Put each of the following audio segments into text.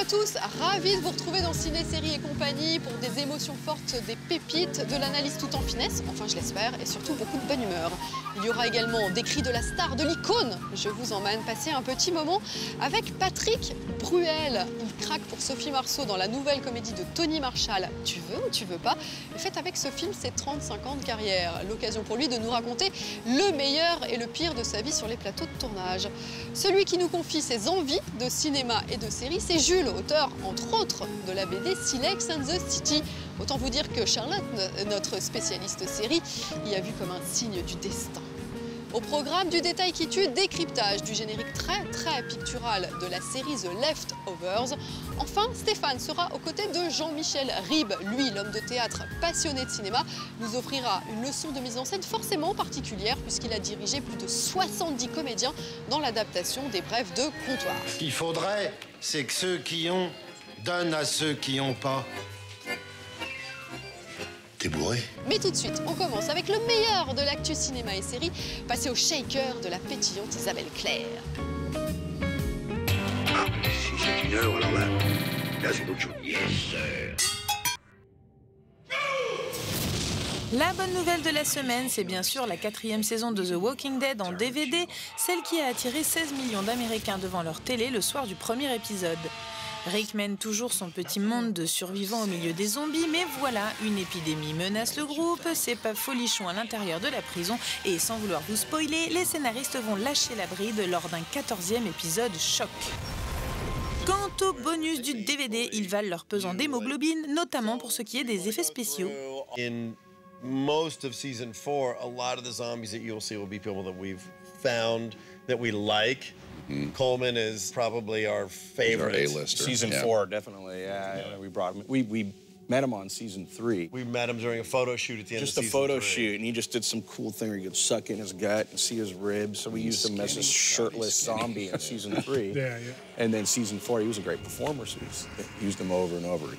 tous, ravis de vous retrouver dans Ciné, Série et compagnie pour des émotions fortes, des pépites, de l'analyse tout en finesse, enfin je l'espère, et surtout beaucoup de bonne humeur. Il y aura également des cris de la star, de l'icône. Je vous emmène passer un petit moment avec Patrick Bruel. Il craque pour Sophie Marceau dans la nouvelle comédie de Tony Marshall, Tu veux ou tu veux pas. Et faites avec ce film ses 35 ans de carrière. L'occasion pour lui de nous raconter le meilleur et le pire de sa vie sur les plateaux de tournage. Celui qui nous confie ses envies de cinéma et de série, c'est Jules, auteur, entre autres, de la BD Silex and the City. Autant vous dire que Charlotte, notre spécialiste série, y a vu comme un signe du destin. Au programme du détail qui tue, décryptage du générique très pictural de la série The Leftovers. Enfin, Stéphane sera aux côtés de Jean-Michel Ribes. Lui, l'homme de théâtre passionné de cinéma, nous offrira une leçon de mise en scène forcément particulière puisqu'il a dirigé plus de 70 comédiens dans l'adaptation des Brèves de comptoir. Ce qu'il faudrait, c'est que ceux qui ont donnent à ceux qui n'ont pas. T'es bourré? Mais tout de suite, on commence avec le meilleur de l'actu cinéma et série, passé au shaker de la pétillante Isabelle Claire. Ah, si c'est une heure, alors là c'est autre chose. Yes, sir. La bonne nouvelle de la semaine, c'est bien sûr la 4e saison de The Walking Dead en DVD, celle qui a attiré 16 millions d'Américains devant leur télé le soir du premier épisode. Rick mène toujours son petit monde de survivants au milieu des zombies, mais voilà, une épidémie menace le groupe, c'est pas folichon à l'intérieur de la prison, et sans vouloir vous spoiler, les scénaristes vont lâcher la bride lors d'un 14e épisode choc. Quant aux bonus du DVD, ils valent leur pesant d'hémoglobine, notamment pour ce qui est des effets spéciaux. In most of season 4, a lot of the zombies that you'll see will be people that we've found that we like. Coleman is probably our favorite. Our A-lister. Season 4, definitely. Yeah, we brought him. We met him on season 3. We met him during a photo shoot at the end of season 3. Just a photo shoot, and he just did some cool thing where he could suck in his gut and see his ribs. So we used him as a shirtless zombie in season 3. Yeah. And then season 4, he was a great performer, so we used him over and over.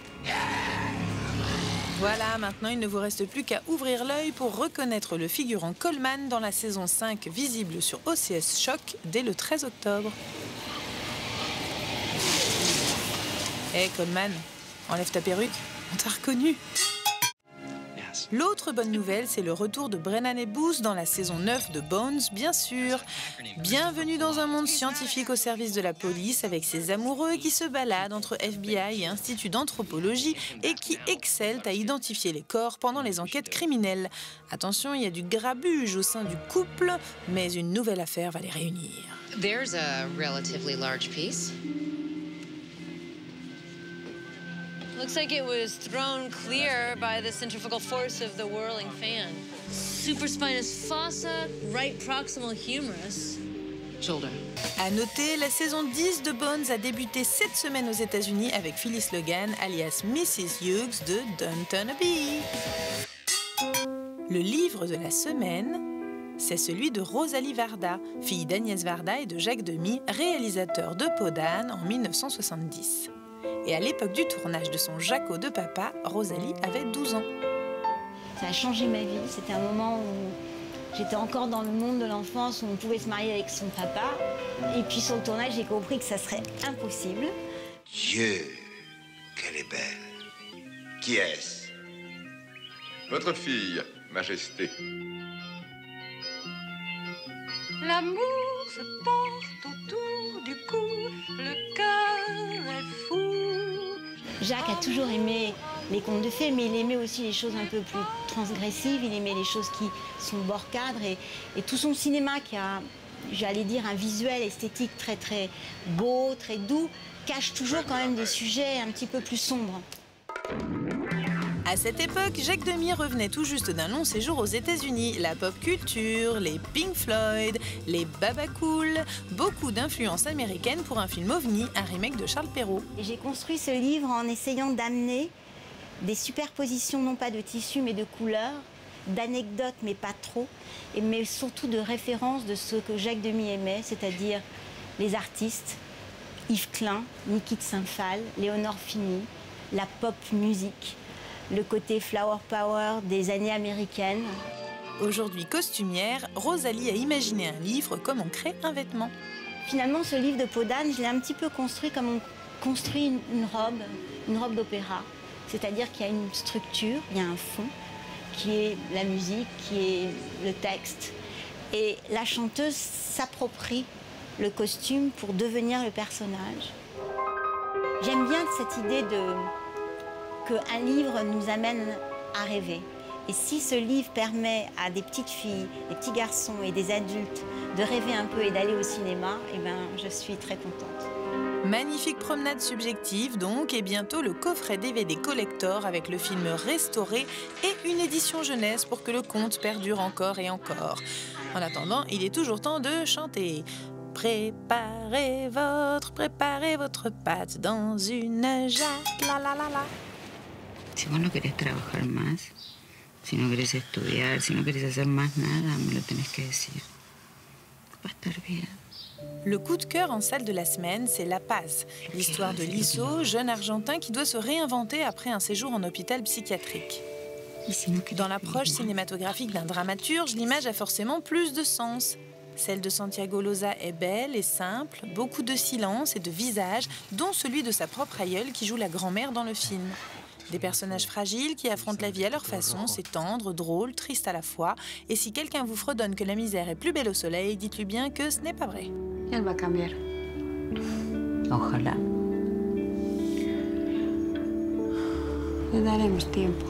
Voilà, maintenant il ne vous reste plus qu'à ouvrir l'œil pour reconnaître le figurant Coleman dans la saison 5, visible sur OCS Choc dès le 13 octobre. Hé Coleman, enlève ta perruque, on t'a reconnu. L'autre bonne nouvelle, c'est le retour de Brennan et Booth dans la saison 9 de Bones, bien sûr. Bienvenue dans un monde scientifique au service de la police, avec ses amoureux qui se baladent entre FBI et Institut d'anthropologie et qui excellent à identifier les corps pendant les enquêtes criminelles. Attention, il y a du grabuge au sein du couple, mais une nouvelle affaire va les réunir. There's a relatively large piece. Looks like it was thrown clear by the centrifugal force of the whirling fan. Supraspinous fossa, right proximal humerus. Shoulder. À noter, la saison 10 de Bones a débuté cette semaine aux États-Unis avec Phyllis Logan, alias Mrs. Hughes de Downton Abbey. Le livre de la semaine, c'est celui de Rosalie Varda, fille d'Agnès Varda et de Jacques Demy, réalisateur de Peau d'âne en 1970. Et à l'époque du tournage de son Jaco de papa, Rosalie avait 12 ans. Ça a changé ma vie. C'était un moment où j'étais encore dans le monde de l'enfance, où on pouvait se marier avec son papa. Et puis sur le tournage, j'ai compris que ça serait impossible. Dieu, qu'elle est belle. Qui est-ce? Votre fille, Majesté. L'amour se porte autour du cou, le cœur est fou. Jacques a toujours aimé les contes de fées, mais il aimait aussi les choses un peu plus transgressives, il aimait les choses qui sont bord cadre et tout son cinéma qui a, j'allais dire, un visuel esthétique très beau, très doux, cache toujours quand même des sujets un petit peu plus sombres. À cette époque, Jacques Demy revenait tout juste d'un long séjour aux États-Unis. La pop culture, les Pink Floyd, les Baba Cool, beaucoup d'influences américaines pour un film OVNI, un remake de Charles Perrault. J'ai construit ce livre en essayant d'amener des superpositions, non pas de tissus, mais de couleurs, d'anecdotes, mais pas trop, mais surtout de références de ce que Jacques Demy aimait, c'est-à-dire les artistes, Yves Klein, Niki de Saint-Phal, Léonore Fini, la pop musique, le côté flower power des années américaines. Aujourd'hui costumière, Rosalie a imaginé un livre comme on crée un vêtement. Finalement, ce livre de Peau d'âne, je l'ai un petit peu construit comme construit une robe d'opéra. C'est-à-dire qu'il y a une structure, il y a un fond, qui est la musique, qui est le texte. Et la chanteuse s'approprie le costume pour devenir le personnage. J'aime bien cette idée qu'un livre nous amène à rêver. Et si ce livre permet à des petites filles, des petits garçons et des adultes de rêver un peu et d'aller au cinéma, eh ben, je suis très contente. Magnifique promenade subjective donc, et bientôt le coffret DVD collector avec le film restauré et une édition jeunesse pour que le conte perdure encore et encore. En attendant, il est toujours temps de chanter. Préparez votre pâte dans une jatte, la la la la. Si vos no querés trabajar más, si no querés estudiar, si no querés hacer más nada, me lo tenés que decir. Va a estar bien. Le coup de cœur en salle de la semaine, c'est La Paz, l'histoire de Liso, jeune Argentin qui doit se réinventer après un séjour en hôpital psychiatrique. Dans l'approche cinématographique d'un dramaturge, l'image a forcément plus de sens. Celle de Santiago Loza est belle et simple, beaucoup de silence et de visages, dont celui de sa propre aïeule qui joue la grand-mère dans le film. Des personnages fragiles qui affrontent la vie à leur façon, c'est tendre, drôle, triste à la fois. Et si quelqu'un vous fredonne que la misère est plus belle au soleil, dites-lui bien que ce n'est pas vrai. Elle va cambiar. Ojalá. Le daremos tiempo.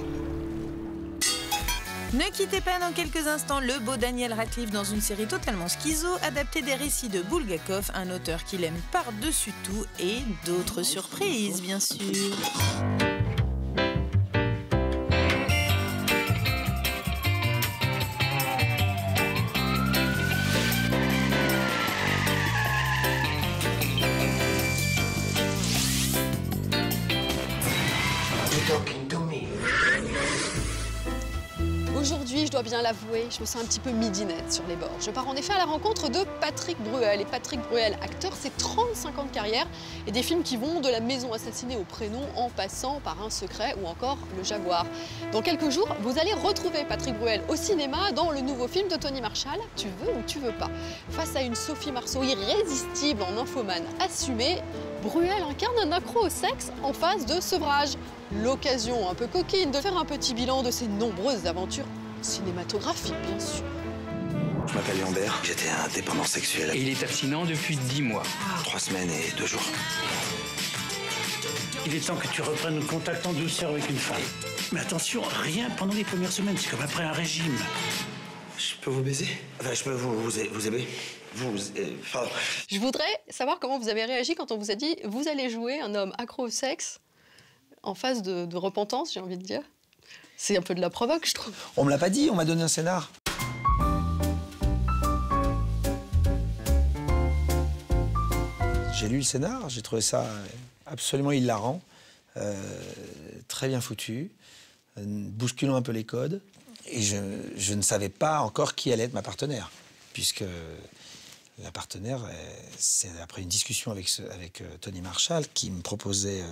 Ne quittez pas dans quelques instants le beau Daniel Radcliffe dans une série totalement schizo, adaptée des récits de Bulgakov, un auteur qu'il aime par-dessus tout, et d'autres surprises, bien sûr. Aujourd'hui, je dois bien l'avouer, je me sens un petit peu midinette sur les bords. Je pars en effet à la rencontre de Patrick Bruel. Et Patrick Bruel, acteur, c'est 35 ans de carrière et des films qui vont de La Maison assassinée au prénom en passant par Un secret ou encore Le Jaguar. Dans quelques jours, vous allez retrouver Patrick Bruel au cinéma dans le nouveau film de Tony Marshall, Tu veux ou tu veux pas. Face à une Sophie Marceau irrésistible en nymphomane assumée, Bruel incarne un accro au sexe en phase de sevrage. L'occasion un peu coquine de faire un petit bilan de ses nombreuses aventures cinématographiques, bien sûr. Je m'appelle Lambert, j'étais un dépendant sexuel. Et il est abstinent depuis 10 mois. 3 semaines et 2 jours. Il est temps que tu reprennes contact en douceur avec une femme. Mais attention, rien pendant les premières semaines, c'est comme après un régime. Je peux vous baiser? Enfin, je peux vous aimer? Pardon. Je voudrais savoir comment vous avez réagi quand on vous a dit « Vous allez jouer un homme accro au sexe » en phase de repentance, j'ai envie de dire. C'est un peu de la provoque, je trouve. On me l'a pas dit, on m'a donné un scénar. J'ai lu le scénar, j'ai trouvé ça absolument hilarant, très bien foutu, bousculant un peu les codes. Et je ne savais pas encore qui allait être ma partenaire, puisque la partenaire, c'est après une discussion avec Tony Marshall qui me proposait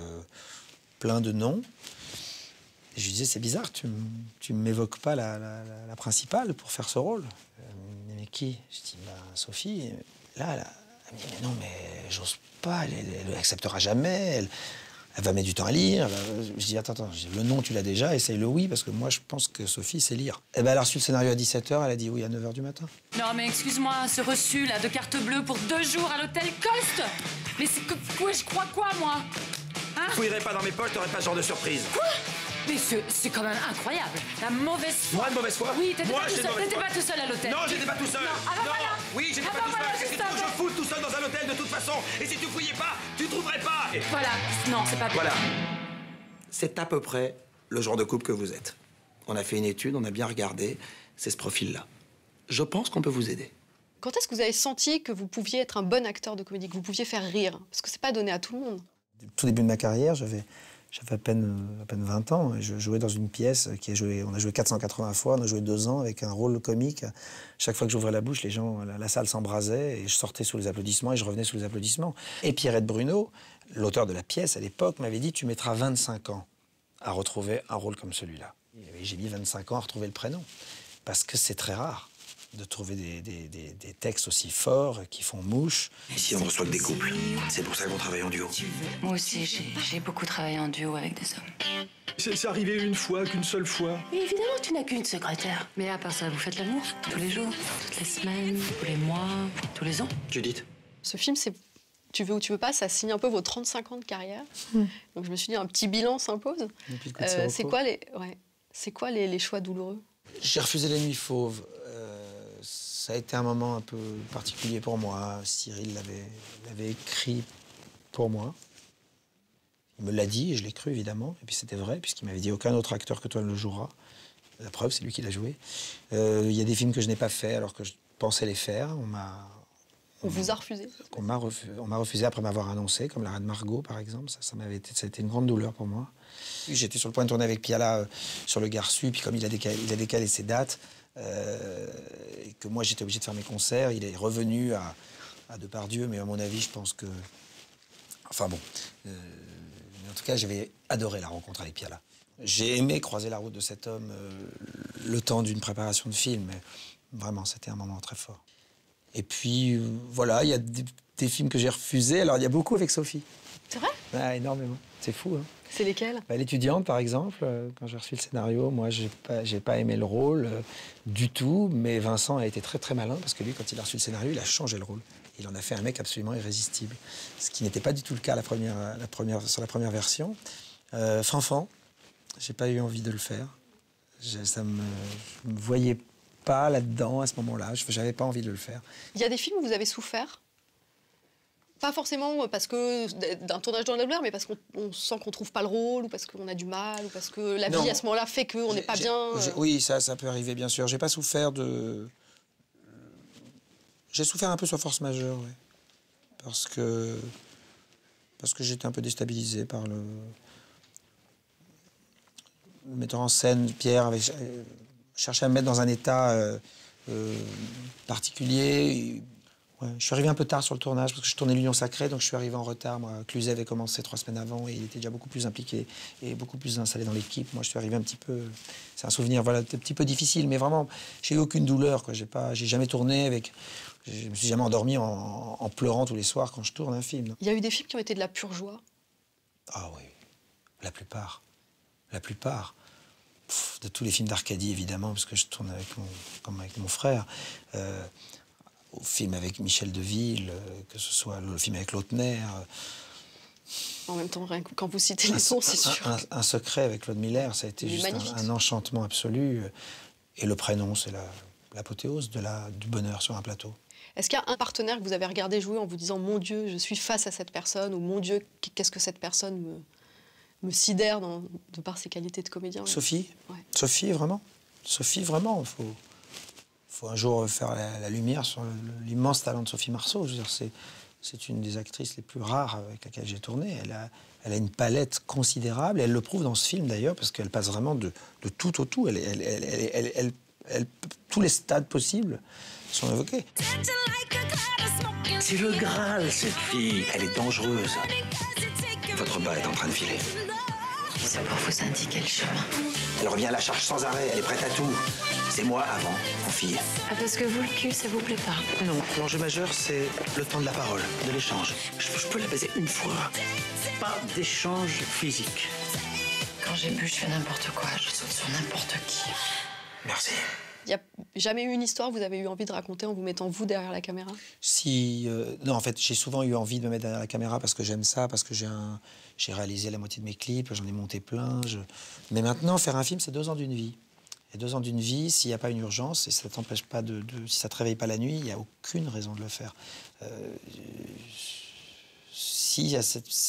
plein de noms. Et je lui disais, c'est bizarre, tu ne m'évoques pas la principale pour faire ce rôle. Mais qui? Je dis, bah, Sophie. Là, elle me dit, mais non, mais j'ose pas, elle acceptera jamais, elle va mettre du temps à lire. Je dis, attends, le nom, tu l'as déjà, essaye le oui, parce que moi, je pense que Sophie sait lire. Et ben, elle a reçu le scénario à 17h, elle a dit oui à 9h du matin. Non, mais excuse-moi, ce reçu, là, de carte bleue pour 2 jours à l'hôtel Coste. Mais c'est que je crois quoi, moi? Hein? Je fouillerais pas dans mes poches, t'aurais pas ce genre de surprise. Quoi? Mais c'est quand même incroyable. La mauvaise foi. Moi, de mauvaise foi? Oui, t'étais pas tout seul à l'hôtel. Non, j'étais pas tout seul. Non, ah bah voilà. Oui, j'étais pas tout seul. Qu'est-ce que tu veux que je foute tout seul dans un hôtel de toute façon? Et si tu fouillais pas, tu trouverais pas. Voilà, non, c'est pas bien. Voilà. C'est à peu près le genre de couple que vous êtes. On a fait une étude, on a bien regardé. C'est ce profil-là. Je pense qu'on peut vous aider. Quand est-ce que vous avez senti que vous pouviez être un bon acteur de comédie, que vous pouviez faire rire? Parce que c'est pas donné à tout le monde. Tout début de ma carrière, j'avais à peine 20 ans. Et je jouais dans une pièce on a joué 480 fois, on a joué 2 ans avec un rôle comique. Chaque fois que j'ouvrais la bouche, les gens, la salle s'embrasait et je sortais sous les applaudissements et je revenais sous les applaudissements. Et Pierrette Bruno, l'auteur de la pièce à l'époque, m'avait dit « Tu mettras 25 ans à retrouver un rôle comme celui-là ». J'ai mis 25 ans à retrouver le prénom, parce que c'est très rare. de trouver des textes aussi forts qui font mouche. Ici, on ne reçoit que des couples. C'est pour ça qu'on travaille en duo. Moi aussi, j'ai beaucoup travaillé en duo avec des hommes. C'est arrivé une fois, qu'une seule fois. Mais évidemment, tu n'as qu'une secrétaire. Mais à part ça, vous faites l'amour tous les jours, toutes les semaines, tous les mois, tous les ans. Judith. Ce film, c'est Tu veux ou tu veux pas, ça signe un peu vos 35 ans de carrière. Donc je me suis dit, un petit bilan s'impose. C'est quoi les choix douloureux? J'ai refusé Les Nuits Fauves. Ça a été un moment un peu particulier pour moi. Cyril l'avait écrit pour moi. Il me l'a dit, et je l'ai cru, évidemment. Et puis c'était vrai, puisqu'il m'avait dit « Aucun autre acteur que toi ne le jouera ». La preuve, c'est lui qui l'a joué. Il y a des films que je n'ai pas faits, alors que je pensais les faire. On vous a refusé? On m'a refusé après m'avoir annoncé, comme La Reine Margot, par exemple. Ça a été une grande douleur pour moi. J'étais sur le point de tourner avec Piala sur Le Garçu, puis comme il a décalé ses dates, et que moi j'étais obligé de faire mes concerts, il est revenu à Depardieu, mais à mon avis, je pense que... Enfin bon. Mais en tout cas, j'avais adoré la rencontre avec Piala. J'ai aimé croiser la route de cet homme le temps d'une préparation de film, mais vraiment, c'était un moment très fort. Et puis, voilà, il y a des films que j'ai refusés. Alors, il y a beaucoup avec Sophie. C'est vrai? Ouais, énormément. C'est fou, hein. C'est lesquels? L'étudiante, par exemple, quand j'ai reçu le scénario, moi, j'ai pas aimé le rôle du tout, mais Vincent a été très, très malin, parce que lui, quand il a reçu le scénario, il a changé le rôle. Il en a fait un mec absolument irrésistible, ce qui n'était pas du tout le cas sur la première version. Fanfan, j'ai pas eu envie de le faire. Je me voyais pas là-dedans à ce moment-là. J'avais pas envie de le faire. Il y a des films où vous avez souffert? Pas forcément parce que d'un tournage dans la douleur, mais parce qu'on sent qu'on trouve pas le rôle, ou parce qu'on a du mal, ou parce que la vie à ce moment-là fait qu'on n'est pas bien. Oui, ça peut arriver, bien sûr. J'ai pas souffert de... J'ai souffert un peu sur force majeure, oui. Parce que j'étais un peu déstabilisé par le metteur en scène. Pierre avait cherché à me mettre dans un état particulier. Ouais, je suis arrivé un peu tard sur le tournage parce que je tournais l'Union Sacrée, donc je suis arrivé en retard. Moi, Cluzet avait commencé 3 semaines avant et il était déjà beaucoup plus impliqué et beaucoup plus installé dans l'équipe. Moi, je suis arrivé un petit peu... C'est un souvenir, voilà, un petit peu difficile, mais vraiment, j'ai eu aucune douleur, quoi. J'ai jamais tourné avec... Je me suis jamais endormi en pleurant tous les soirs quand je tourne un film. Il y a eu des films qui ont été de la pure joie? Ah oui, la plupart. La plupart. De tous les films d'Arcadie, évidemment, parce que je tourne avec mon frère. Au film avec Michel Deville, que ce soit le film avec Lautner. En même temps, quand vous citez les sons, c'est sûr. Un secret avec Claude Miller, ça a été juste un enchantement absolu. Et le prénom, c'est l'apothéose du bonheur sur un plateau. Est-ce qu'il y a un partenaire que vous avez regardé jouer en vous disant « Mon Dieu, je suis face à cette personne » ou « Mon Dieu, qu'est-ce que cette personne me sidère de par ses qualités de comédien » Sophie. Ouais. Sophie, vraiment. Sophie, vraiment. Il faut un jour faire la lumière sur l'immense talent de Sophie Marceau. Je veux dire, c'est une des actrices les plus rares avec laquelle j'ai tourné. Elle a une palette considérable. Et elle le prouve dans ce film, d'ailleurs, parce qu'elle passe vraiment de tout au tout. Tous les stades possibles sont évoqués. C'est le Graal, cette fille. Elle est dangereuse. Votre bas est en train de filer. C'est pour vous indiquer le chemin. Elle revient à la charge sans arrêt, elle est prête à tout. C'est moi avant, en fille. Ah, parce que vous, le cul, ça vous plaît pas? Non, l'enjeu majeur, c'est le temps de la parole, de l'échange. Je peux la baiser une fois. Pas d'échange physique. Quand j'ai bu, je fais n'importe quoi. Je saute sur n'importe qui. Merci. Il n'y a jamais eu une histoire que vous avez eu envie de raconter en vous mettant vous derrière la caméra? Non, en fait, j'ai souvent eu envie de me mettre derrière la caméra parce que j'aime ça, parce que j'ai réalisé la moitié de mes clips, j'en ai monté plein. Mais maintenant, faire un film, c'est 2 ans d'une vie. Et 2 ans d'une vie, s'il n'y a pas une urgence, et ça t'empêche pas si ça ne te réveille pas la nuit, il n'y a aucune raison de le faire.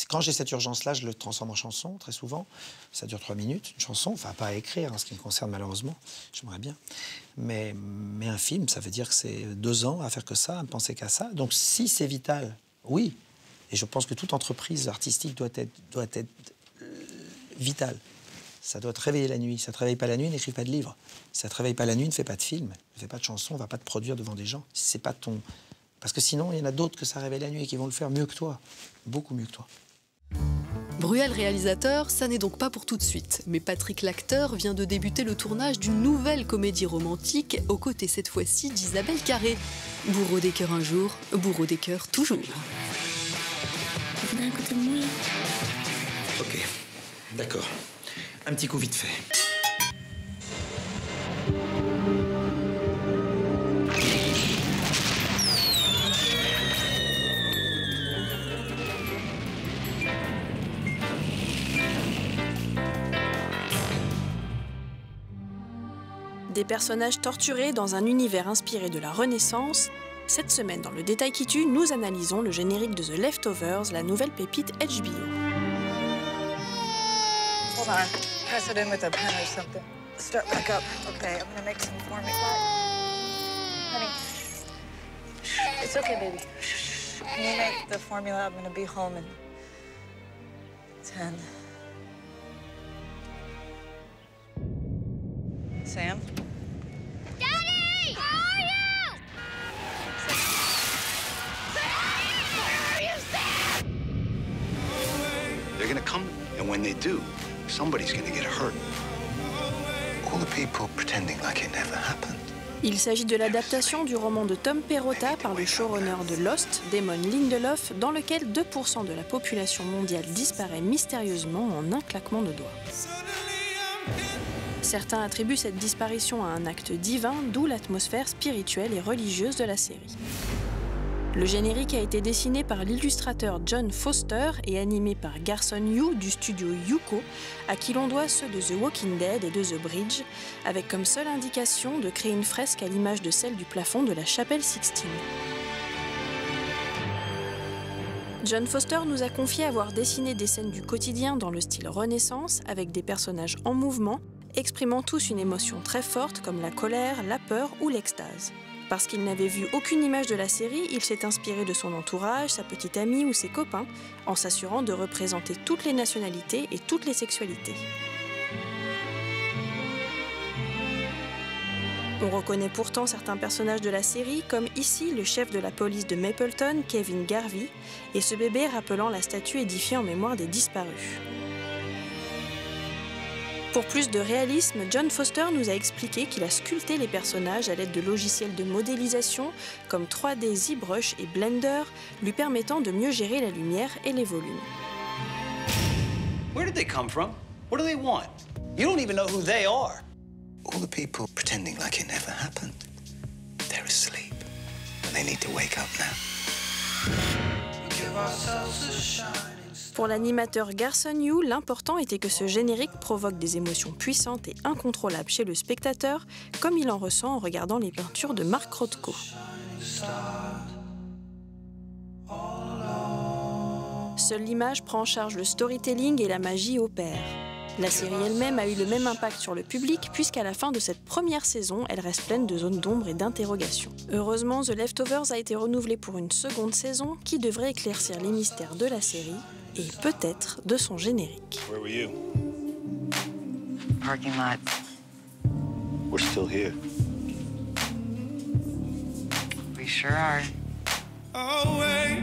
Quand j'ai cette urgence-là, je le transforme en chanson, très souvent. Ça dure 3 minutes, une chanson, enfin pas à écrire, en ce qui me concerne malheureusement, j'aimerais bien. Mais un film, ça veut dire que c'est 2 ans à faire que ça, à ne penser qu'à ça. Donc si c'est vital, oui. Et je pense que toute entreprise artistique doit être vitale. Ça doit te réveiller la nuit. Si ça ne te réveille pas la nuit, n'écris pas de livre. Si ça ne te réveille pas la nuit, ne fais pas de film, ne fais pas de chanson, ne va pas te produire devant des gens. Si c'est pas ton... Parce que sinon, il y en a d'autres que ça réveille la nuit et qui vont le faire mieux que toi. Beaucoup mieux que toi. Bruel réalisateur, ça n'est donc pas pour tout de suite. Mais Patrick l'acteur vient de débuter le tournage d'une nouvelle comédie romantique, aux côtés cette fois-ci d'Isabelle Carré. Bourreau des cœurs un jour, bourreau des cœurs toujours. Viens à côté de moi. Ok, d'accord. Un petit coup vite fait. Des personnages torturés dans un univers inspiré de la Renaissance. Cette semaine, dans le détail qui tue, nous analysons le générique de The Leftovers, la nouvelle pépite HBO. Hold on. Press it in with a pen or something. Start back up. Okay, I'm gonna make some formula. Honey. It's okay, baby. Can you make the formula? I'm gonna be home in 10. Sam? Daddy! Where are you? Where are you, Sam? They're gonna come, and when they do, somebody's gonna get hurt. All the people pretending like it never happened. Il s'agit de l'adaptation du roman de Tom Perrotta par le showrunner de Lost, Damon Lindelof, dans lequel 2% de la population mondiale disparaît mystérieusement en un claquement de doigts. Certains attribuent cette disparition à un acte divin, d'où l'atmosphère spirituelle et religieuse de la série. Le générique a été dessiné par l'illustrateur John Foster et animé par Garson Yu du studio Yuko, à qui l'on doit ceux de The Walking Dead et de The Bridge, avec comme seule indication de créer une fresque à l'image de celle du plafond de la chapelle Sixtine. John Foster nous a confié avoir dessiné des scènes du quotidien dans le style Renaissance, avec des personnages en mouvement, exprimant tous une émotion très forte comme la colère, la peur ou l'extase. Parce qu'il n'avait vu aucune image de la série, il s'est inspiré de son entourage, sa petite amie ou ses copains, en s'assurant de représenter toutes les nationalités et toutes les sexualités. On reconnaît pourtant certains personnages de la série, comme ici le chef de la police de Mapleton, Kevin Garvey, et ce bébé rappelant la statue édifiée en mémoire des disparus. Pour plus de réalisme, John Foster nous a expliqué qu'il a sculpté les personnages à l'aide de logiciels de modélisation comme 3D ZBrush et Blender, lui permettant de mieux gérer la lumière et les volumes. Where did they come from? What do they want? You don't even know who they are. All the people pretending like it never happened. They're asleep, and they need to wake up now. Pour l'animateur Garson Yu, l'important était que ce générique provoque des émotions puissantes et incontrôlables chez le spectateur, comme il en ressent en regardant les peintures de Mark Rothko. Seule l'image prend en charge le storytelling et la magie opère. La série elle-même a eu le même impact sur le public puisqu'à la fin de cette première saison, elle reste pleine de zones d'ombre et d'interrogations. Heureusement, The Leftovers a été renouvelé pour une seconde saison qui devrait éclaircir les mystères de la série et peut-être de son générique. Where were you? Parking lot. We're still here. We sure are. Oh, wait.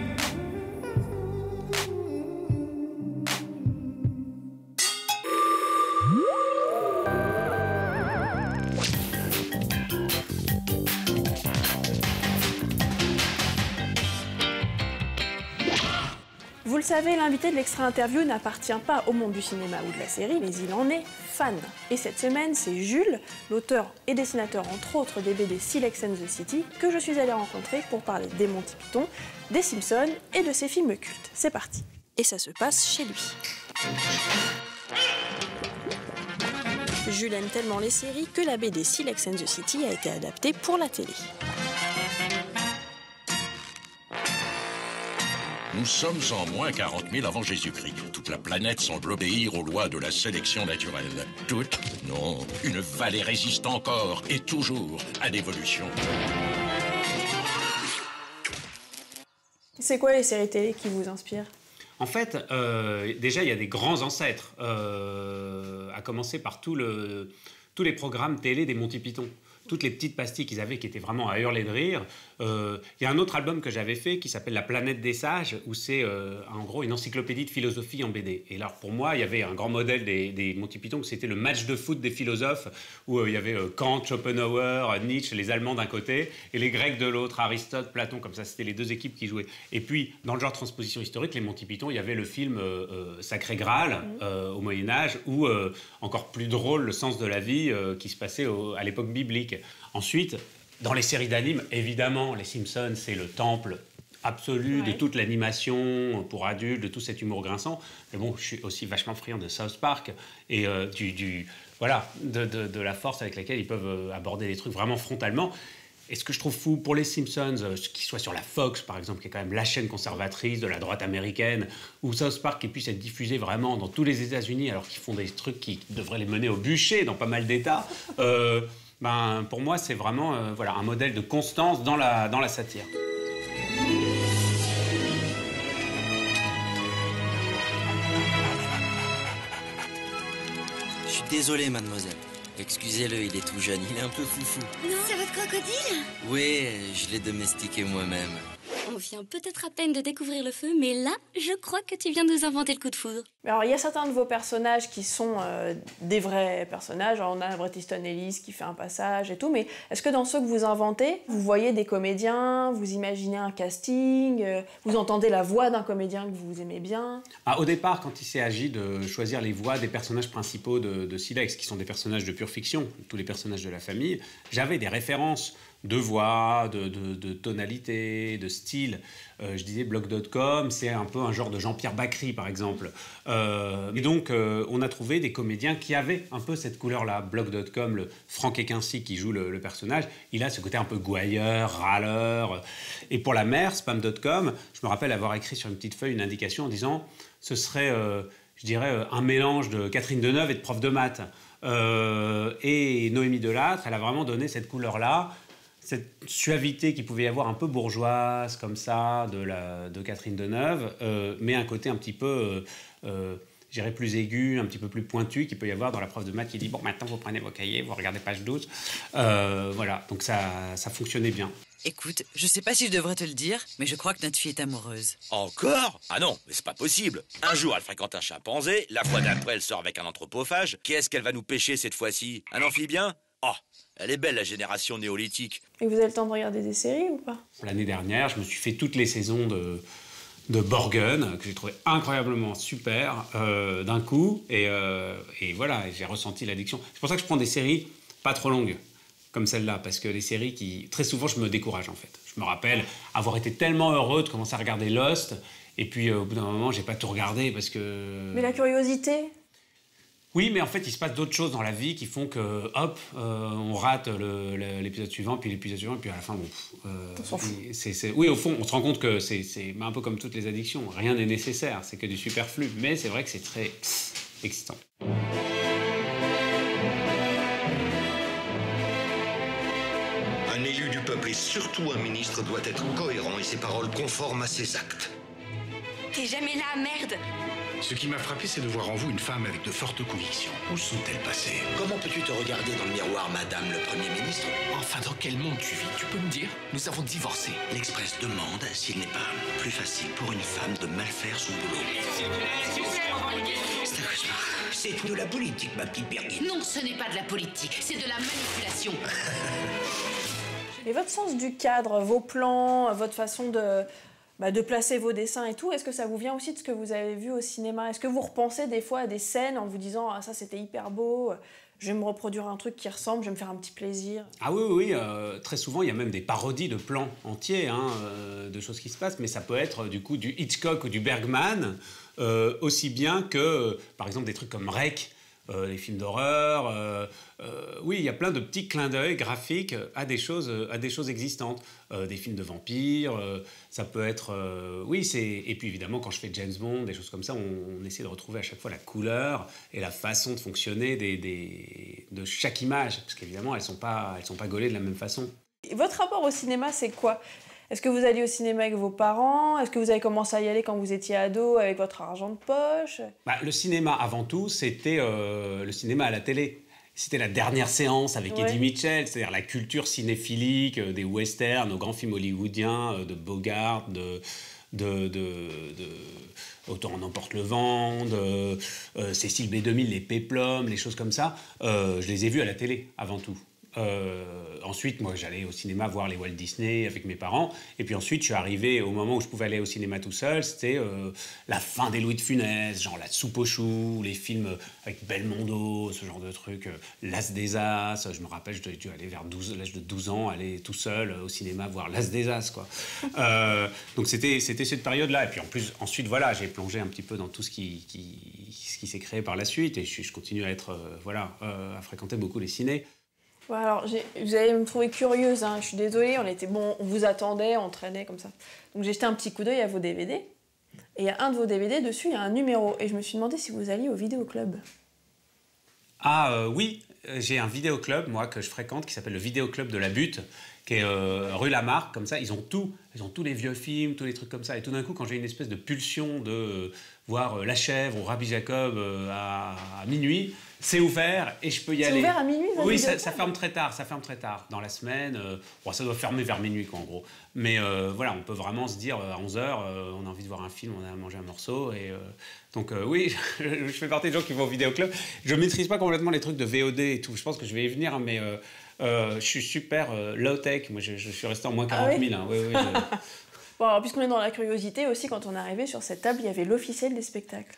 Vous le savez, l'invité de l'extra interview n'appartient pas au monde du cinéma ou de la série, mais il en est fan. Et cette semaine, c'est Jules, l'auteur et dessinateur entre autres des BD Silex and the City, que je suis allée rencontrer pour parler des Monty Python, des Simpsons et de ses films cultes. C'est parti. Et ça se passe chez lui. Jules aime tellement les séries que la BD Silex and the City a été adaptée pour la télé. Nous sommes en moins 40 000 avant Jésus-Christ. Toute la planète semble obéir aux lois de la sélection naturelle. Toute? Non. Une vallée résiste encore et toujours à l'évolution. C'est quoi les séries télé qui vous inspirent ? En fait, déjà, il y a des grands ancêtres, à commencer par tous les programmes télé des Monty Python. toutes les petites pastilles qu'ils avaient qui étaient vraiment à hurler de rire. Il y a un autre album que j'avais fait qui s'appelle La planète des sages, où c'est en gros une encyclopédie de philosophie en BD. Et là, pour moi, il y avait un grand modèle des Monty Python, c'était le match de foot des philosophes, où il y avait Kant, Schopenhauer, Nietzsche, les Allemands d'un côté, et les Grecs de l'autre, Aristote, Platon, comme ça, c'était les deux équipes qui jouaient. Et puis, dans le genre transposition historique, les Monty Python, il y avait le film Sacré Graal, au Moyen-Âge, ou encore plus drôle, Le sens de la vie, qui se passait à l'époque biblique. Ensuite, dans les séries d'animes, évidemment, les Simpsons, c'est le temple absolu de toute l'animation pour adultes, de tout cet humour grinçant. Mais bon, je suis aussi vachement friand de South Park et voilà, de la force avec laquelle ils peuvent aborder les trucs vraiment frontalement. Et ce que je trouve fou pour les Simpsons, qu'ils soient sur la Fox, par exemple, qui est quand même la chaîne conservatrice de la droite américaine, ou South Park qui puisse être diffusé vraiment dans tous les États-Unis, alors qu'ils font des trucs qui devraient les mener au bûcher dans pas mal d'États. Pour moi, c'est vraiment voilà, un modèle de constance dans la satire. Je suis désolé, mademoiselle. Excusez-le, il est tout jeune, il est un peu foufou. Non, c'est votre crocodile? Oui, je l'ai domestiqué moi-même. On vient peut-être à peine de découvrir le feu, mais là, je crois que tu viens de nous inventer le coup de foudre. Alors, il y a certains de vos personnages qui sont des vrais personnages. Alors, on a Bret Easton Ellis qui fait un passage et tout, mais est-ce que dans ceux que vous inventez, vous voyez des comédiens, vous imaginez un casting, vous entendez la voix d'un comédien que vous aimez bien? Au départ, quand il s'est agi de choisir les voix des personnages principaux de Silex, qui sont des personnages de pure fiction, tous les personnages de la famille, j'avais des références de voix, de tonalité, de style. Je disais Blog.com, c'est un peu un genre de Jean-Pierre Bacry, par exemple. Et donc, on a trouvé des comédiens qui avaient un peu cette couleur-là. Blog.com, le Franck Equincy qui joue le personnage, il a ce côté un peu gouailleur, râleur. Et pour la mère, Spam.com, je me rappelle avoir écrit sur une petite feuille une indication en disant ce serait, je dirais, un mélange de Catherine Deneuve et de prof de maths. Et Noémie Delattre, elle a vraiment donné cette couleur-là, cette suavité qu'il pouvait y avoir un peu bourgeoise comme ça de Catherine Deneuve, mais un côté un petit peu, je dirais, plus aigu, un petit peu plus pointu qu'il peut y avoir dans la prof de maths qui dit « Bon, maintenant, vous prenez vos cahiers, vous regardez page 12 ». Voilà, donc ça fonctionnait bien. Écoute, je sais pas si je devrais te le dire, mais je crois que notre fille est amoureuse. Encore? Ah non, mais c'est pas possible. Un jour, elle fréquente un chimpanzé, la fois d'après, elle sort avec un anthropophage. Qu'est-ce qu'elle va nous pêcher cette fois-ci? Un amphibien? Oh, elle est belle, la génération néolithique. Et vous avez le temps de regarder des séries ou pas? L'année dernière, je me suis fait toutes les saisons de Borgen, que j'ai trouvé incroyablement super, d'un coup. Et voilà, j'ai ressenti l'addiction. C'est pour ça que je prends des séries pas trop longues, comme celle-là, parce que les séries qui... Très souvent, je me décourage, en fait. Je me rappelle avoir été tellement heureux de commencer à regarder Lost, et puis au bout d'un moment, j'ai pas tout regardé, parce que... Mais la curiosité? Oui, mais en fait, il se passe d'autres choses dans la vie qui font que, hop, on rate l'épisode suivant, puis l'épisode suivant, et puis à la fin, bon... on s'en fout. Oui, au fond, on se rend compte que c'est un peu comme toutes les addictions. Rien n'est nécessaire, c'est que du superflu. Mais c'est vrai que c'est très excitant. Un élu du peuple et surtout un ministre doit être cohérent et ses paroles conformes à ses actes. T'es jamais là, merde! Ce qui m'a frappé, c'est de voir en vous une femme avec de fortes convictions. Où sont-elles passées? Comment peux-tu te regarder dans le miroir, madame le Premier ministre? Enfin, dans quel monde tu vis? Tu peux me dire? Nous avons divorcé. L'Express demande s'il n'est pas plus facile pour une femme de mal faire son boulot. C'est un cauchemar. C'est de la politique, ma petite Birgit. Non, ce n'est pas de la politique, c'est de la manipulation. Et votre sens du cadre, vos plans, votre façon de placer vos dessins et tout, est-ce que ça vous vient aussi de ce que vous avez vu au cinéma? Est-ce que vous repensez des fois à des scènes en vous disant « Ah, ça c'était hyper beau, je vais me reproduire un truc qui ressemble, je vais me faire un petit plaisir ». Ah oui, très souvent il y a même des parodies de plans entiers, de choses qui se passent, mais ça peut être du coup du Hitchcock ou du Bergman, aussi bien que par exemple des trucs comme Rec, les films d'horreur. Oui, il y a plein de petits clins d'œil graphiques à des choses existantes. Des films de vampires, ça peut être... et puis évidemment, quand je fais James Bond, des choses comme ça, on essaie de retrouver à chaque fois la couleur et la façon de fonctionner de chaque image, parce qu'évidemment, elles sont pas gaulées de la même façon. Et votre rapport au cinéma, c'est quoi? Est-ce que vous alliez au cinéma avec vos parents? Est-ce que vous avez commencé à y aller quand vous étiez ado avec votre argent de poche? Le cinéma, avant tout, c'était le cinéma à la télé. c'était la dernière séance avec Eddie Mitchell, c'est-à-dire la culture cinéphilique des westerns, aux grands films hollywoodiens, de Bogart, Autant en emporte le vent, Cécile B2000, les péplums, les choses comme ça. Je les ai vus à la télé avant tout. Ensuite, moi, j'allais au cinéma voir les Walt Disney avec mes parents. Et puis ensuite, je suis arrivé au moment où je pouvais aller au cinéma tout seul. C'était la fin des Louis de Funès, genre La Soupe aux choux, les films avec Belmondo, ce genre de trucs. L'As des As. Je me rappelle, je dû aller vers l'âge de 12 ans, aller tout seul au cinéma voir L'As des As, quoi. Donc c'était cette période-là. Et puis en plus, ensuite, voilà, j'ai plongé un petit peu dans tout ce qui s'est créé par la suite. Et je continue à être, à fréquenter beaucoup les cinés. Ouais, alors, vous allez me trouver curieuse, hein. Je suis désolée, on vous attendait, on traînait comme ça. Donc j'ai jeté un petit coup d'œil à vos DVD, et il y a un de vos DVD, dessus, il y a un numéro, et je me suis demandé si vous alliez au vidéoclub. Ah oui, j'ai un vidéoclub, moi, que je fréquente, qui s'appelle le Vidéoclub de la Butte, qui est rue Lamarck, comme ça. Ils ont tous les vieux films, tous les trucs comme ça. Et tout d'un coup, quand j'ai une espèce de pulsion de voir La Chèvre ou Rabbi Jacob à minuit, c'est ouvert et je peux y aller. C'est ouvert à minuit? Oui, ça ferme très tard, dans la semaine. Ça doit fermer vers minuit, quoi, en gros. Mais voilà, on peut vraiment se dire, à 11h, on a envie de voir un film, on a mangé un morceau. Et, donc oui, je fais partie des gens qui vont au vidéoclub. Je ne maîtrise pas complètement les trucs de VOD et tout. Je pense que je vais y venir, mais je suis super low-tech. Moi, je suis resté en moins 40 000. Hein. Oui, Bon, alors, puisqu'on est dans la curiosité aussi, quand on est arrivé sur cette table, il y avait l'officiel des spectacles.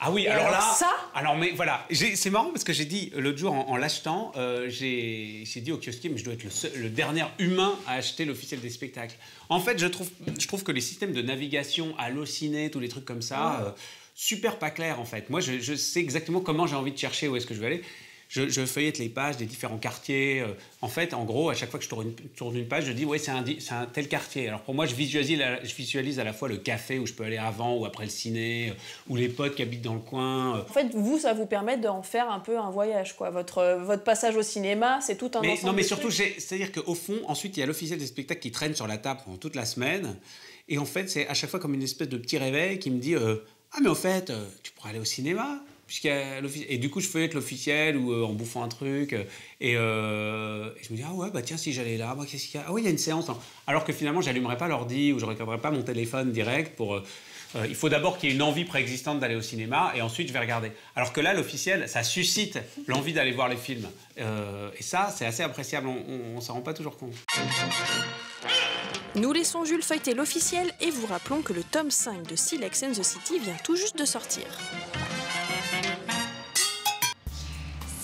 Ah oui, et alors là... ça mais voilà, c'est marrant parce que j'ai dit, l'autre jour, en l'achetant, j'ai dit au kiosquier, mais je dois être le dernier humain à acheter l'officiel des spectacles. En fait, je trouve que les systèmes de navigation, Allociné, tous les trucs comme ça, super pas clairs, en fait. Moi, je sais exactement comment j'ai envie de chercher, où est-ce que je vais aller. Je feuillette les pages des différents quartiers. En fait, en gros, à chaque fois que je tourne une page, je dis ouais, c'est un tel quartier. Alors pour moi, je visualise à la fois le café où je peux aller avant ou après le ciné, ou les potes qui habitent dans le coin. En fait, ça vous permet d'en faire un peu un voyage, quoi. Votre passage au cinéma, c'est tout un ensemble. Non, mais surtout, c'est-à-dire qu'au fond, ensuite, il y a l'officiel des spectacles qui traîne sur la table pendant toute la semaine. Et en fait, c'est à chaque fois comme une espèce de petit réveil qui me dit ah, mais au fait, tu pourrais aller au cinéma. Et du coup, je feuillette l'officiel ou en bouffant un truc. Et je me dis, ah ouais, bah tiens, si j'allais là, qu'est-ce qu'il y a ? Ah oui, il y a une séance. Alors que finalement, j'allumerais pas l'ordi ou je regarderais pas mon téléphone direct pour... il faut d'abord qu'il y ait une envie préexistante d'aller au cinéma et ensuite je vais regarder. Alors que là, l'officiel, ça suscite l'envie d'aller voir les films. Et ça, c'est assez appréciable. On s'en rend pas toujours compte. Nous laissons Jules feuilleter l'officiel et vous rappelons que le tome 5 de Silex and the City vient tout juste de sortir.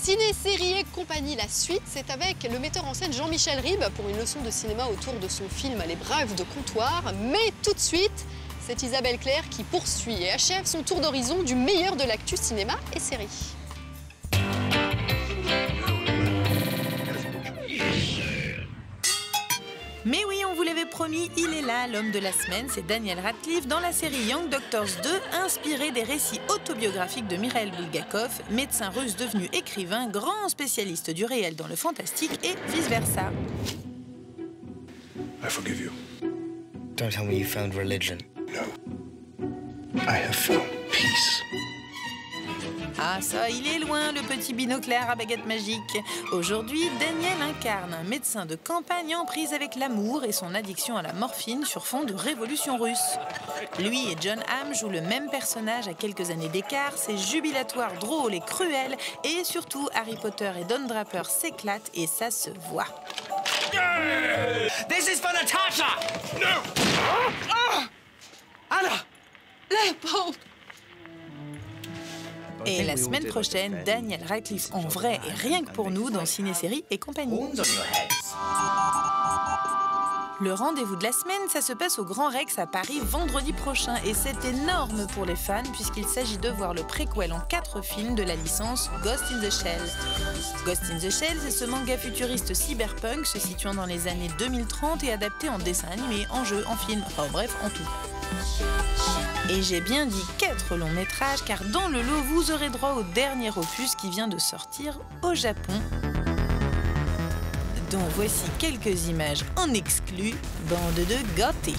Ciné, série et compagnie, la suite, c'est avec le metteur en scène Jean-Michel Ribes pour une leçon de cinéma autour de son film Les Braves de Comptoir. Mais tout de suite, c'est Isabelle Claire qui poursuit et achève son tour d'horizon du meilleur de l'actu cinéma et série. Mais oui, on vous l'avait promis, il est là, l'homme de la semaine, c'est Daniel Radcliffe dans la série Young Doctors 2, inspirée des récits autobiographiques de Mikhail Bulgakov, médecin russe devenu écrivain, grand spécialiste du réel dans le fantastique et vice-versa. I forgive you. Don't tell me you found religion. No. I have found peace. Ah ça, il est loin, le petit binoclaire à baguette magique. Aujourd'hui, Daniel incarne un médecin de campagne en prise avec l'amour et son addiction à la morphine sur fond de révolution russe. Lui et John Hamm jouent le même personnage à quelques années d'écart, c'est jubilatoire, drôle et cruel, et surtout Harry Potter et Don Draper s'éclatent et ça se voit. This is for Natasha! No! Anna! La pauvre! Et la semaine prochaine, Daniel Radcliffe en vrai et rien que pour nous dans Ciné-Série et compagnie. Le rendez-vous de la semaine, ça se passe au Grand Rex à Paris vendredi prochain. Et c'est énorme pour les fans puisqu'il s'agit de voir le préquel en 4 films de la licence Ghost in the Shell. Ghost in the Shell, c'est ce manga futuriste cyberpunk se situant dans les années 2030 et adapté en dessin animé, en jeu, en film, enfin bref, en tout. Et j'ai bien dit 4 longs métrages car dans le lot, vous aurez droit au dernier opus qui vient de sortir au Japon. dont voici quelques images en exclu, bande de gâtés.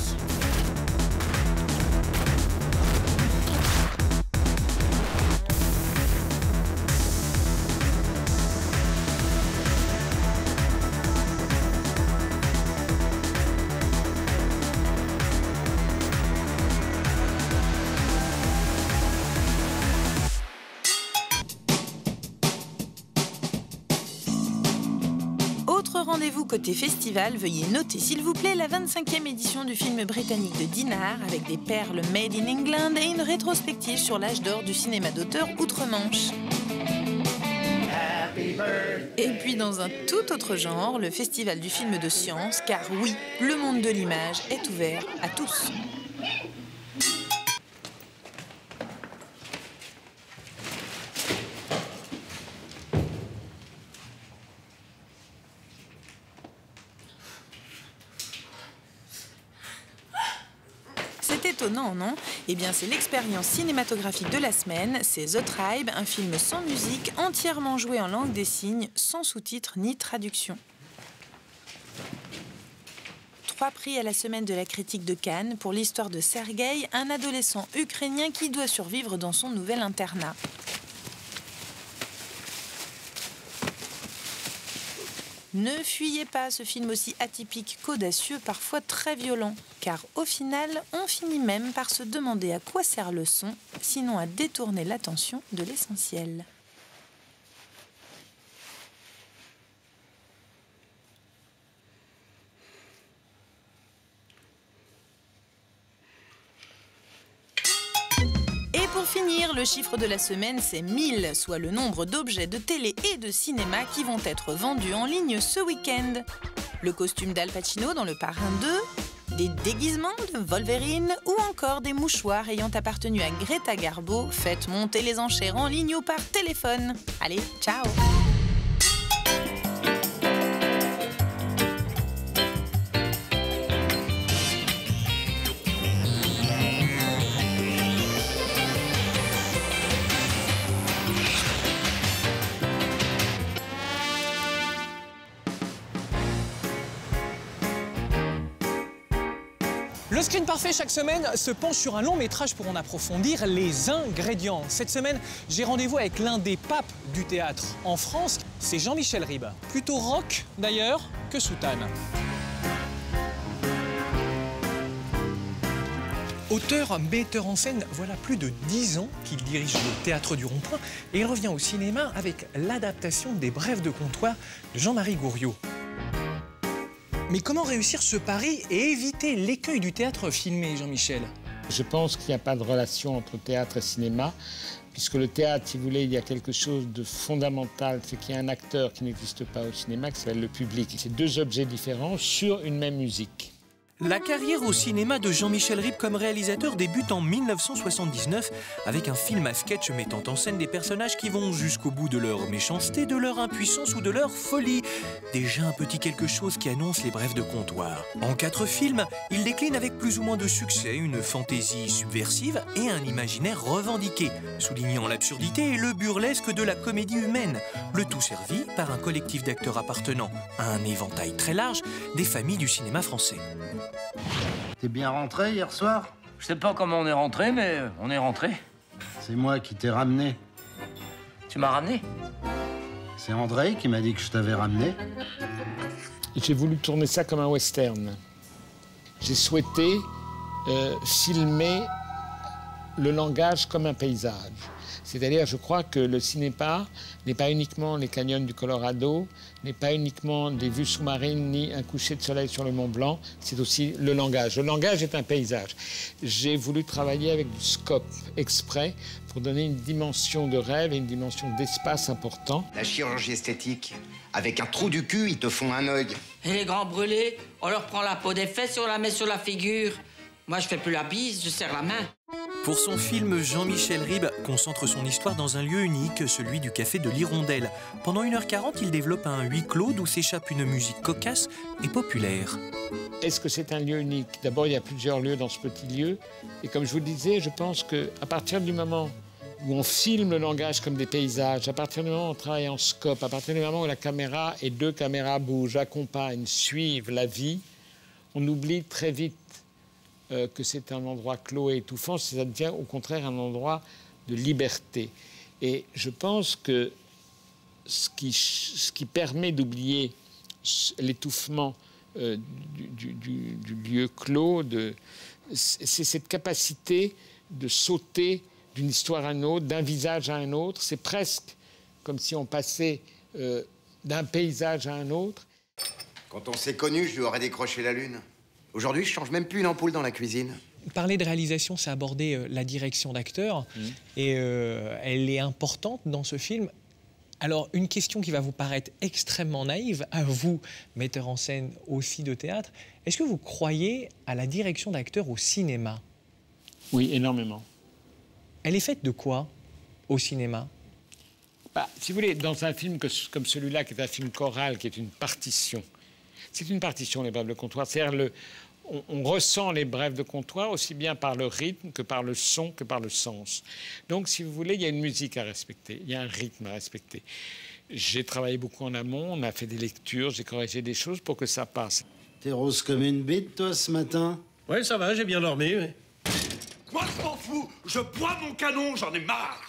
rendez-vous côté festival, veuillez noter s'il vous plaît la 25e édition du film britannique de Dinard avec des perles made in England et une rétrospective sur l'âge d'or du cinéma d'auteur outre-Manche. Et puis dans un tout autre genre, le festival du film de science, car oui, le monde de l'image est ouvert à tous. C'est étonnant, non? Eh bien, c'est l'expérience cinématographique de la semaine, c'est The Tribe, un film sans musique, entièrement joué en langue des signes, sans sous-titres ni traduction. 3 prix à la semaine de la critique de Cannes pour l'histoire de Sergueï, un adolescent ukrainien qui doit survivre dans son nouvel internat. Ne fuyez pas ce film aussi atypique qu'audacieux, parfois très violent, car au final, on finit même par se demander à quoi sert le son, sinon à détourner l'attention de l'essentiel. Pour finir, le chiffre de la semaine, c'est 1000, soit le nombre d'objets de télé et de cinéma qui vont être vendus en ligne ce week-end. Le costume d'Al Pacino dans Le Parrain 2, des déguisements de Wolverine ou encore des mouchoirs ayant appartenu à Greta Garbo. Faites monter les enchères en ligne ou par téléphone. Allez, ciao! Le Screen Parfait, chaque semaine, se penche sur un long métrage pour en approfondir les ingrédients. Cette semaine, j'ai rendez-vous avec l'un des papes du théâtre en France, c'est Jean-Michel Ribes. Plutôt rock, d'ailleurs, que soutane. Auteur, metteur en scène, voilà plus de 10 ans qu'il dirige le Théâtre du Rond-Point et il revient au cinéma avec l'adaptation des Brèves de comptoir de Jean-Marie Gouriot. Mais comment réussir ce pari et éviter l'écueil du théâtre filmé, Jean-Michel? Je pense qu'il n'y a pas de relation entre théâtre et cinéma, puisque le théâtre, si vous voulez, il y a quelque chose de fondamental, c'est qu'il y a un acteur qui n'existe pas au cinéma, qui s'appelle le public. C'est 2 objets différents sur une même musique. La carrière au cinéma de Jean-Michel Ribes comme réalisateur débute en 1979 avec un film à sketch mettant en scène des personnages qui vont jusqu'au bout de leur méchanceté, de leur impuissance ou de leur folie. Déjà un petit quelque chose qui annonce les Brèves de comptoir. En 4 films, il décline avec plus ou moins de succès une fantaisie subversive et un imaginaire revendiqué, soulignant l'absurdité et le burlesque de la comédie humaine. Le tout servi par un collectif d'acteurs appartenant à un éventail très large des familles du cinéma français. T'es bien rentré hier soir? Je sais pas comment on est rentré, mais on est rentré. C'est moi qui t'ai ramené. Tu m'as ramené? C'est André qui m'a dit que je t'avais ramené. J'ai voulu tourner ça comme un western. J'ai souhaité filmer le langage comme un paysage. C'est-à-dire, je crois que le cinéma n'est pas uniquement les canyons du Colorado, n'est pas uniquement des vues sous-marines, ni un coucher de soleil sur le Mont Blanc, c'est aussi le langage. Le langage est un paysage. J'ai voulu travailler avec du scope exprès pour donner une dimension de rêve et une dimension d'espace important. La chirurgie esthétique, avec un trou du cul, ils te font un œil. Et les grands brûlés, on leur prend la peau des fesses et on la met sur la figure. Moi, je fais plus la bise, je serre la main. Pour son film, Jean-Michel Ribes concentre son histoire dans un lieu unique, celui du café de l'Hirondelle. Pendant 1h40, il développe un huis clos d'où s'échappe une musique cocasse et populaire. Est-ce que c'est un lieu unique? D'abord, il y a plusieurs lieux dans ce petit lieu. Et comme je vous le disais, je pense qu'à partir du moment où on filme le langage comme des paysages, à partir du moment où on travaille en scope, à partir du moment où la caméra et 2 caméras bougent, accompagnent, suivent la vie, on oublie très vite que c'est un endroit clos et étouffant, ça devient au contraire un endroit de liberté. Et je pense que ce qui permet d'oublier l'étouffement du lieu clos, c'est cette capacité de sauter d'une histoire à une autre, d'un visage à un autre. C'est presque comme si on passait d'un paysage à un autre. Quand on s'est connus, je lui aurais décroché la lune. Aujourd'hui, je change même plus une ampoule dans la cuisine. Parler de réalisation, c'est aborder la direction d'acteur. Et elle est importante dans ce film. Alors, une question qui va vous paraître extrêmement naïve, à vous, metteur en scène aussi de théâtre, est-ce que vous croyez à la direction d'acteur au cinéma? Oui, énormément. Elle est faite de quoi au cinéma? Si vous voulez, dans un film comme celui-là, qui est un film choral, qui est une partition, c'est une partition, les brèves de comptoir. C'est-à-dire, on ressent les brèves de comptoir aussi bien par le rythme que par le son, que par le sens. Donc, si vous voulez, il y a une musique à respecter, il y a un rythme à respecter. J'ai travaillé beaucoup en amont, on a fait des lectures, j'ai corrigé des choses pour que ça passe. T'es rose comme une bite, toi, ce matin? Ouais, ça va, j'ai bien dormi, oui. Moi, je m'en fous. Je bois mon canon, j'en ai marre.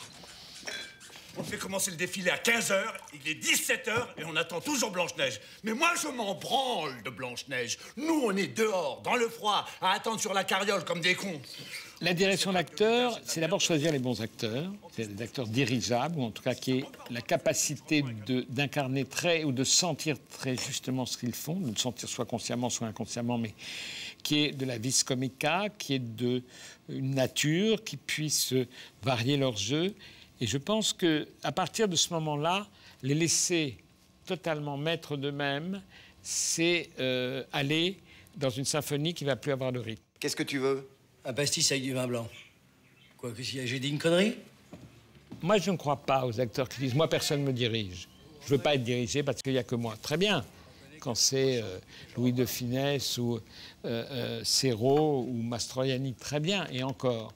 On fait commencer le défilé à 15h, il est 17h et on attend toujours Blanche-Neige. Mais moi, je m'en branle de Blanche-Neige. Nous, on est dehors, dans le froid, à attendre sur la carriole comme des cons. La direction d'acteur, c'est d'abord choisir les bons acteurs, c'est des acteurs dirigeables, ou en tout cas qui aient la capacité d'incarner ou de sentir très justement ce qu'ils font, de le sentir soit consciemment, soit inconsciemment, mais qui est de la vis comica, qui est de une nature, qui puisse varier leur jeu. Et je pense qu'à partir de ce moment-là, les laisser totalement maîtres d'eux-mêmes, c'est aller dans une symphonie qui ne va plus avoir de rythme. Qu'est-ce que tu veux? Un pastis avec du vin blanc. Quoi que si j'ai dit une connerie? Moi, je ne crois pas aux acteurs qui disent « moi, personne ne me dirige ». Je ne veux pas être dirigé parce qu'il n'y a que moi. Très bien. Quand c'est Louis de Funès ou Serrault ou Mastroianni, très bien, et encore.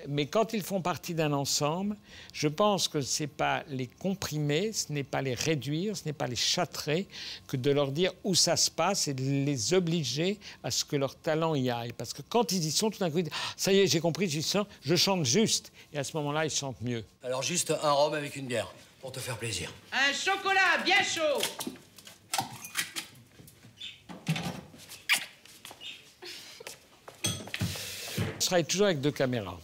Mais quand ils font partie d'un ensemble, je pense que ce n'est pas les comprimer, ce n'est pas les réduire, ce n'est pas les châtrer, que de leur dire où ça se passe et de les obliger à ce que leur talent y aille. Parce que quand ils y sont, tout d'un coup, ils disent « ça y est, j'ai compris, j'y sens, je chante juste ». Et à ce moment-là, ils chantent mieux. Alors juste un rhum avec une bière, pour te faire plaisir. Un chocolat bien chaud. Je travaille toujours avec 2 caméras.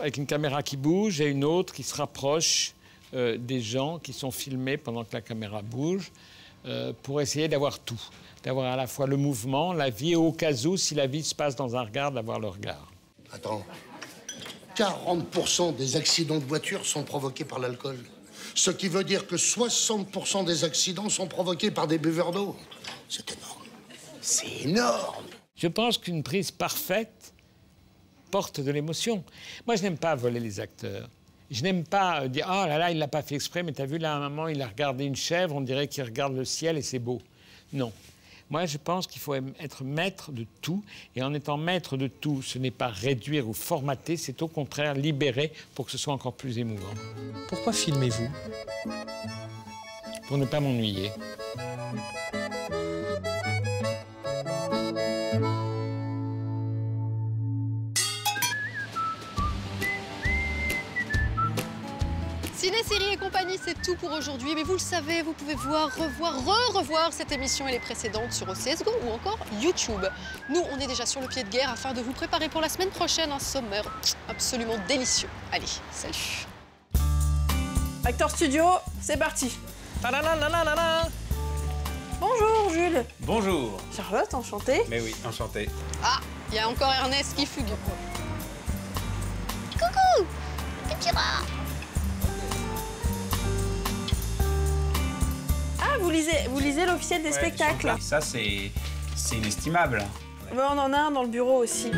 Avec une caméra qui bouge et une autre qui se rapproche des gens qui sont filmés pendant que la caméra bouge, pour essayer d'avoir tout. D'avoir à la fois le mouvement, la vie, et au cas où, si la vie se passe dans un regard, d'avoir le regard. Attends, 40% des accidents de voiture sont provoqués par l'alcool. Ce qui veut dire que 60% des accidents sont provoqués par des buveurs d'eau. C'est énorme. C'est énorme. Je pense qu'une prise parfaite porte de l'émotion. Moi, je n'aime pas voler les acteurs. Je n'aime pas dire « oh là là, il ne l'a pas fait exprès, mais t'as vu là, à un moment, il a regardé une chèvre, on dirait qu'il regarde le ciel et c'est beau. » Non. Moi, je pense qu'il faut être maître de tout. Et en étant maître de tout, ce n'est pas réduire ou formater, c'est au contraire libérer pour que ce soit encore plus émouvant. Pourquoi filmez-vous? Pour ne pas m'ennuyer. Ciné, série et compagnie, c'est tout pour aujourd'hui. Mais vous le savez, vous pouvez voir, revoir cette émission et les précédentes sur OCS Go ou encore YouTube. Nous, on est déjà sur le pied de guerre afin de vous préparer pour la semaine prochaine un sommaire absolument délicieux. Allez, salut. Acteur Studio, c'est parti. Bonjour Jules. Bonjour. Charlotte, enchantée. Mais oui, enchanté. Ah, il y a encore Ernest qui fugue. Coucou, petit rat. Ah, vous lisez l'officiel des spectacles. Ça, c'est inestimable. On en a un dans le bureau aussi.